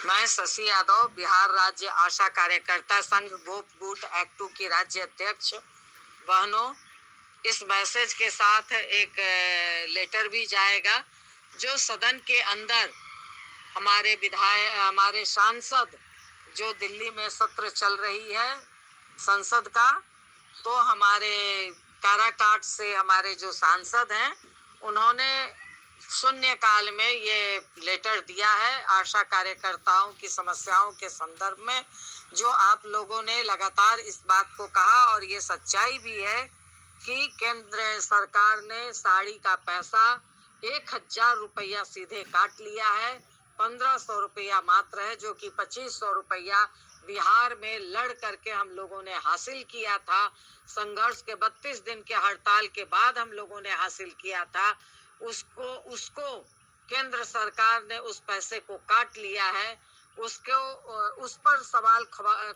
मैं शशि यादव, बिहार राज्य आशा कार्यकर्ता संघ गोप गुट एक्ट 2 की राज्य अध्यक्ष। बहनों, इस मैसेज के साथ एक लेटर भी जाएगा जो सदन के अंदर हमारे सांसद, जो दिल्ली में सत्र चल रही है संसद का, तो हमारे काराकाट से हमारे जो सांसद हैं उन्होंने शून्य काल में ये लेटर दिया है आशा कार्यकर्ताओं की समस्याओं के संदर्भ में, जो आप लोगों ने लगातार इस बात को कहा और ये सच्चाई भी है कि केंद्र सरकार ने साड़ी का पैसा 1000 रुपया सीधे काट लिया है। 1500 रुपया मात्र है, जो कि 2500 रुपया बिहार में लड़ करके हम लोगों ने हासिल किया था। संघर्ष के 32 दिन के हड़ताल के बाद हम लोगों ने हासिल किया था। उसको केंद्र सरकार ने उस पैसे को काट लिया है। उस पर सवाल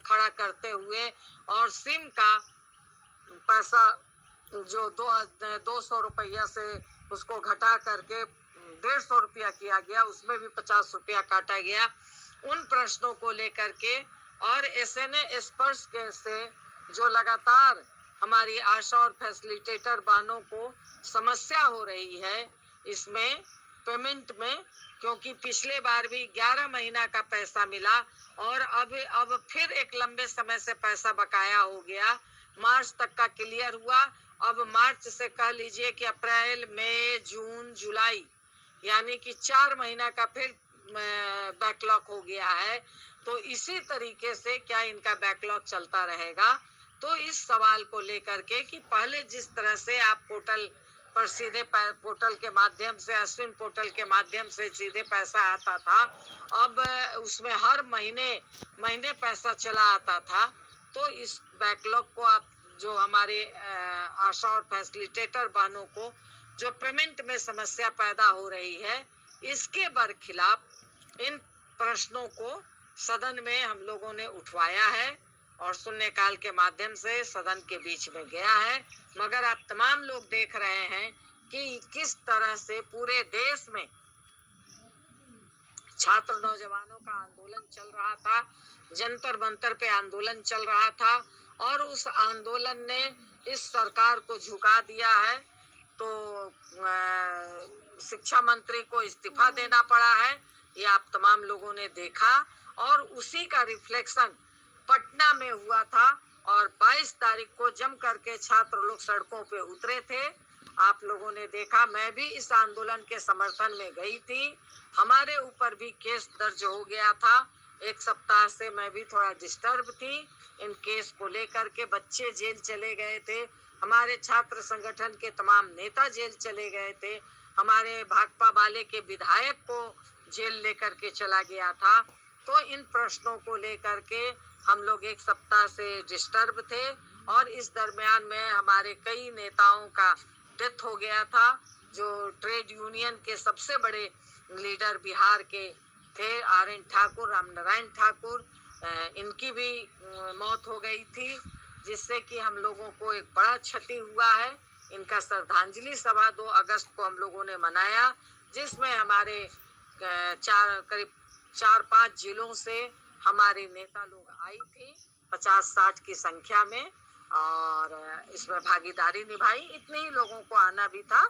खड़ा करते हुए और सिम का पैसा जो 200 रुपया से उसको घटा करके 150 रुपया किया गया, उसमें भी 50 रुपया काटा गया। उन प्रश्नों को लेकर के और एसएनए स्पर्श से जो लगातार हमारी आशा और फैसिलिटेटर बहनों को समस्या हो रही है इसमें पेमेंट में, क्योंकि पिछले बार भी 11 महीना का पैसा मिला और अब फिर एक लंबे समय से पैसा बकाया हो गया। मार्च तक का क्लियर हुआ। अब मार्च से कह लीजिए कि अप्रैल, मई, जून, जुलाई, यानी कि 4 महीना का फिर बैकलॉग हो गया है। तो इसी तरीके से क्या इनका बैकलॉग चलता रहेगा? तो इस सवाल को लेकर के कि पहले जिस तरह से आप पोर्टल पर सीधे पोर्टल के माध्यम से, अश्विन पोर्टल के माध्यम से सीधे पैसा आता था, अब उसमें हर महीने पैसा चला आता था। तो इस बैकलॉग को आप जो हमारे आशा और फैसिलिटेटर बहनों को जो पेमेंट में समस्या पैदा हो रही है, इसके बरखिलाफ इन प्रश्नों को सदन में हम लोगों ने उठवाया है और शून्यकाल के माध्यम से सदन के बीच में गया है। मगर आप तमाम लोग देख रहे हैं कि किस तरह से पूरे देश में छात्र नौजवानों का आंदोलन चल रहा था, जंतर मंतर पे आंदोलन चल रहा था और उस आंदोलन ने इस सरकार को झुका दिया है। तो शिक्षा मंत्री को इस्तीफा देना पड़ा है, ये आप तमाम लोगों ने देखा और उसी का रिफ्लेक्शन पटना में हुआ था और 22 तारीख को जम करके छात्र लोग सड़कों पे उतरे थे। आप लोगों ने देखा, मैं भी इस आंदोलन के समर्थन में गई थी। हमारे ऊपर भी केस दर्ज हो गया था। एक सप्ताह से मैं भी थोड़ा डिस्टर्ब थी इन केस को लेकर के। बच्चे जेल चले गए थे, हमारे छात्र संगठन के तमाम नेता जेल चले गए थे, हमारे भाकपा वाले के विधायक को जेल लेकर के चला गया था। तो इन प्रश्नों को लेकर के हम लोग एक सप्ताह से डिस्टर्ब थे और इस दरमियान में हमारे कई नेताओं का डेथ हो गया था। जो ट्रेड यूनियन के सबसे बड़े लीडर बिहार के थे, आर.एन. ठाकुर, रामनारायण ठाकुर, इनकी भी मौत हो गई थी, जिससे कि हम लोगों को एक बड़ा क्षति हुआ है। इनका श्रद्धांजलि सभा 2 अगस्त को हम लोगों ने मनाया, जिसमें हमारे करीब 4-5 जिलों से हमारे नेता लोग आई थी 50-60 की संख्या में और इसमें भागीदारी निभाई। इतने ही लोगों को आना भी था,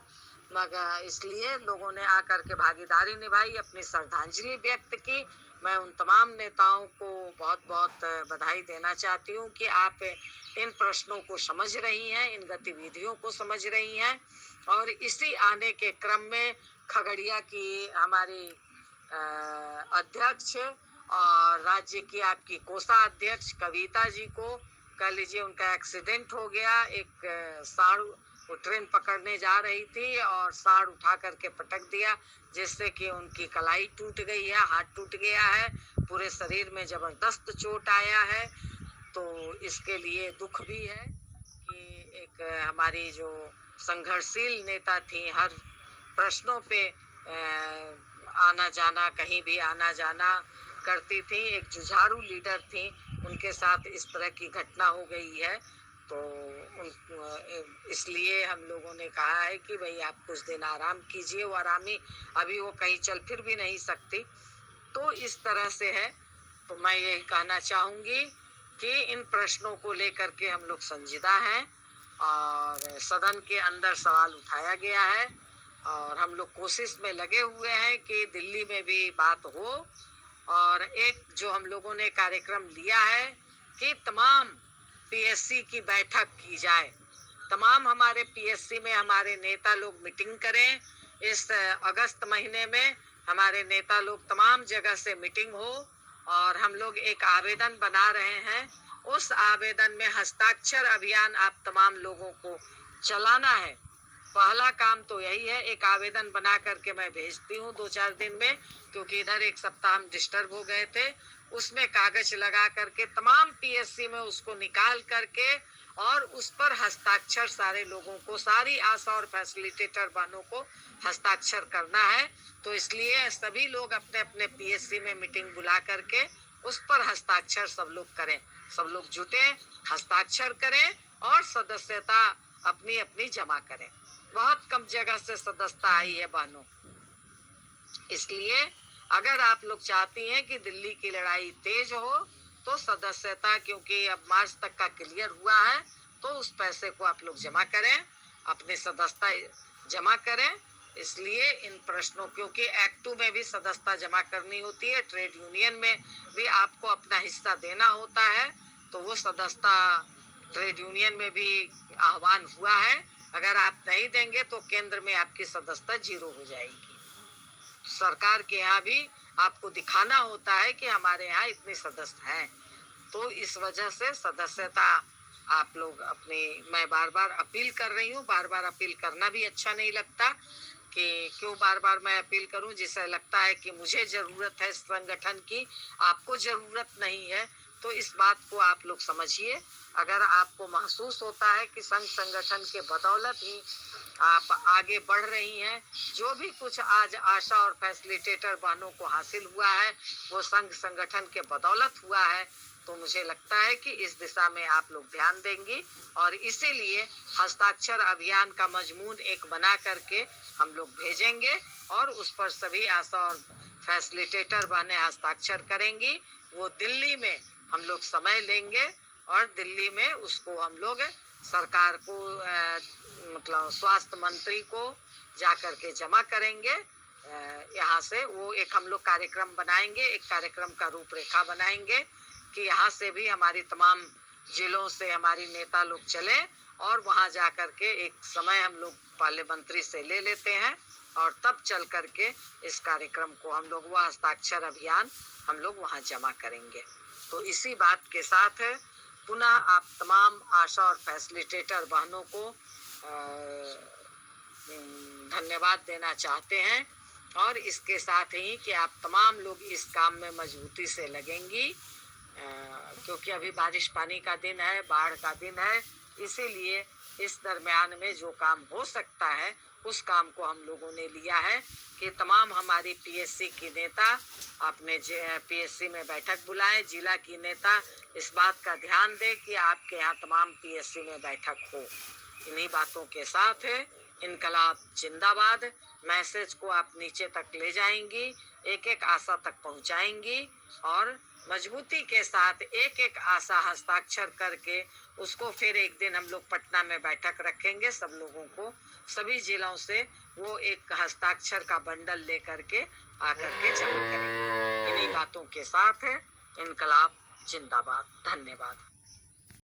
मगर इसलिए लोगों ने आकर के भागीदारी निभाई, अपनी श्रद्धांजलि व्यक्त की। मैं उन तमाम नेताओं को बहुत बहुत बधाई देना चाहती हूँ कि आप इन प्रश्नों को समझ रही हैं, इन गतिविधियों को समझ रही हैं। और इसी आने के क्रम में खगड़िया की हमारी अध्यक्ष और राज्य की आपकी कोषाध्यक्ष कविता जी को कह लीजिए उनका एक्सीडेंट हो गया। एक साड़ वो ट्रेन पकड़ने जा रही थी और साड़ उठा करके पटक दिया, जिससे कि उनकी कलाई टूट गई है, हाथ टूट गया है, पूरे शरीर में जबरदस्त चोट आया है। तो इसके लिए दुख भी है कि एक हमारी जो संघर्षशील नेता थी, हर प्रश्नों पे आना जाना, कहीं भी आना जाना करती थी, एक जुझारू लीडर थी, उनके साथ इस तरह की घटना हो गई है। तो इसलिए हम लोगों ने कहा है कि भाई आप कुछ दिन आराम कीजिए। वो आरामी अभी वो कहीं चल फिर भी नहीं सकती, तो इस तरह से है। तो मैं यही कहना चाहूँगी कि इन प्रश्नों को लेकर के हम लोग संजीदा हैं और सदन के अंदर सवाल उठाया गया है और हम लोग कोशिश में लगे हुए हैं कि दिल्ली में भी बात हो। और एक जो हम लोगों ने कार्यक्रम लिया है कि तमाम पीएससी की बैठक की जाए, तमाम हमारे पीएससी में हमारे नेता लोग मीटिंग करें। इस अगस्त महीने में हमारे नेता लोग तमाम जगह से मीटिंग हो और हम लोग एक आवेदन बना रहे हैं। उस आवेदन में हस्ताक्षर अभियान आप तमाम लोगों को चलाना है। पहला काम तो यही है, एक आवेदन बना करके मैं भेजती हूँ 2-4 दिन में, क्योंकि इधर एक सप्ताह हम डिस्टर्ब हो गए थे। उसमें कागज लगा करके तमाम पीएससी में उसको निकाल करके और उस पर हस्ताक्षर सारे लोगों को, सारी आशा और फैसिलिटेटर बहनों को हस्ताक्षर करना है। तो इसलिए सभी लोग अपने अपने पीएससी में मीटिंग बुला करके उस पर हस्ताक्षर सब लोग करें, सब लोग जुटे, हस्ताक्षर करें और सदस्यता अपनी अपनी जमा करें। बहुत कम जगह से सदस्यता आई है बहनों, इसलिए अगर आप लोग चाहती हैं कि दिल्ली की लड़ाई तेज हो तो सदस्यता, क्योंकि अब मार्च तक का क्लियर हुआ है, तो उस पैसे को आप लोग जमा करें, अपनी सदस्यता जमा करें। इसलिए इन प्रश्नों, क्योंकि एक्ट 2 में भी सदस्यता जमा करनी होती है, ट्रेड यूनियन में भी आपको अपना हिस्सा देना होता है, तो वो सदस्यता ट्रेड यूनियन में भी आह्वान हुआ है। अगर आप नहीं देंगे तो केंद्र में आपकी सदस्यता 0 हो जाएगी। सरकार के यहाँ भी आपको दिखाना होता है कि हमारे यहाँ इतने सदस्य हैं। तो इस वजह से सदस्यता आप लोग अपनी, मैं बार बार अपील कर रही हूँ, बार बार अपील करना भी अच्छा नहीं लगता कि क्यों बार बार मैं अपील करूँ, जिससे लगता है कि मुझे ज़रूरत है संगठन की, आपको ज़रूरत नहीं है। तो इस बात को आप लोग समझिए। अगर आपको महसूस होता है कि संघ संगठन के बदौलत ही आप आगे बढ़ रही हैं, जो भी कुछ आज आशा और फैसिलिटेटर बहनों को हासिल हुआ है वो संघ संगठन के बदौलत हुआ है, तो मुझे लगता है कि इस दिशा में आप लोग ध्यान देंगी और इसीलिए हस्ताक्षर अभियान का मजमून एक बना करके हम लोग भेजेंगे और उस पर सभी आशा और फैसिलिटेटर बहनें हस्ताक्षर करेंगी। वो दिल्ली में हम लोग समय लेंगे और दिल्ली में उसको हम लोग सरकार को मतलब स्वास्थ्य मंत्री को जा कर के जमा करेंगे। यहाँ से वो एक हम लोग कार्यक्रम बनाएंगे, एक कार्यक्रम का रूपरेखा बनाएंगे कि यहाँ से भी हमारी तमाम जिलों से हमारी नेता लोग चले और वहाँ जा कर के एक समय हम लोग पहले मंत्री से ले लेते हैं और तब चल करके इस कार्यक्रम को हम लोग, वह हस्ताक्षर अभियान हम लोग वहाँ जमा करेंगे। तो इसी बात के साथ पुनः आप तमाम आशा और फैसिलिटेटर बहनों को धन्यवाद देना चाहते हैं और इसके साथ ही कि आप तमाम लोग इस काम में मजबूती से लगेंगी, क्योंकि अभी बारिश पानी का दिन है, बाढ़ का दिन है, इसीलिए इस दरमियान में जो काम हो सकता है उस काम को हम लोगों ने लिया है कि तमाम हमारी पीएससी की नेता अपने पीएससी में बैठक बुलाएं। जिला की नेता इस बात का ध्यान दें कि आपके यहाँ तमाम पीएससी में बैठक हो। इन्हीं बातों के साथ इनकलाब जिंदाबाद मैसेज को आप नीचे तक ले जाएंगी, एक एक आशा तक पहुंचाएंगी और मजबूती के साथ एक एक आशा हस्ताक्षर करके उसको फिर एक दिन हम लोग पटना में बैठक रखेंगे, सब लोगों को सभी जिलों से वो एक हस्ताक्षर का बंडल लेकर के आकर के जमा करेंगे। इन्हीं बातों के साथ इनकलाब जिंदाबाद। धन्यवाद।